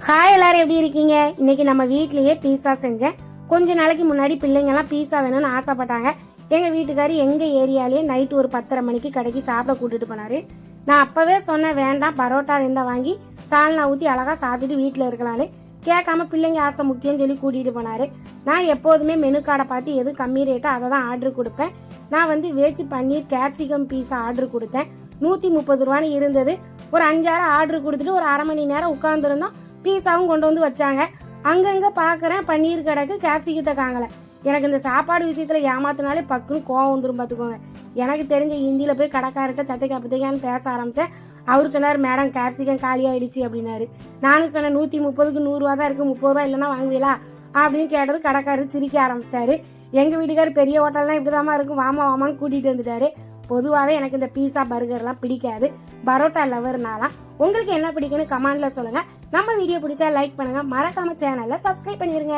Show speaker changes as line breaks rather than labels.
Hi, எல்லாரும் எப்படி இருக்கீங்க? இன்னைக்கு நம்ம வீட்லயே பீஸா செஞ்சேன். கொஞ்ச நாளைக்கு முன்னாடி பிள்ளைங்கெல்லாம் பீஸா வேணும்னு ஆசைப்பட்டாங்க. எங்க வீட்டுக்காரி எங்க ஏரியாலேயே நைட்டு ஒரு 10:30 மணிக்கு கடைக்கு சாப்பிட கூட்டிட்டு போனாரு. நான் அப்பவே சொன்னேன், வேண்டாம், பரோட்டா 2 வாங்கி சால்னா ஊற்றி அழகா சாப்பிட்டுட்டு வீட்டில் இருக்கலான்னு. கேட்காம பிள்ளைங்க ஆசை முக்கியம்னு சொல்லி கூட்டிகிட்டு போனார். நான் எப்போதுமே மெனு கார்டை பார்த்து எது கம்மி ரேட்டோ அதை தான் ஆர்டர் கொடுப்பேன். நான் வெஜ் பன்னீர் கேப்சிகம் பீஸா ஆர்டர் கொடுத்தேன். 130 ரூபான்னு இருந்தது. ஒரு 5-6 ஆர்டர் கொடுத்துட்டு ஒரு அரை மணி நேரம் உட்காந்துருந்தோம். பீஸாவும் கொண்டு வந்து வச்சாங்க. அங்கங்க பாக்குறேன் பன்னீர் கடைக்கு கேப்சிகத்தை காங்கல. எனக்கு இந்த சாப்பாடு விஷயத்துல ஏமாத்தினாலே பக்குன்னு கோவம் வந்துரும் பாத்துக்கோங்க. எனக்கு தெரிஞ்ச ஹிந்தியில போய் கடைக்காரர்கிட்ட தத்தைக்கான்னு பேச ஆரம்பிச்சேன். அவரு சொன்னார், மேடம் கேப்சிகம் காலி ஆயிடுச்சு அப்படின்னாரு. நானும் சொன்னேன், 130க்கு 100 ரூபா தான் இருக்கு, 30 ரூபா இல்லைன்னா வாங்குவீங்களா அப்படின்னு கேட்டது கடைக்காரர் சிரிக்க ஆரம்பிச்சிட்டாரு. எங்க வீட்டுக்காரர் பெரிய ஹோட்டல்லாம் இப்படிதாமா இருக்கும், வாமா வாமான்னு கூட்டிட்டு வந்துட்டாரு. பொதுவாகவே எனக்கு இந்த பீஸா பர்கர்லாம் பிடிக்காது. பரோட்டா லவர்னாலாம். உங்களுக்கு என்ன பிடிக்குன்னு கமெண்ட்ல சொல்லுங்க. நம்ம வீடியோ பிடிச்சா லைக் பண்ணுங்க, மறக்காம சேனல்ல சப்ஸ்கிரைப் பண்ணிருங்க.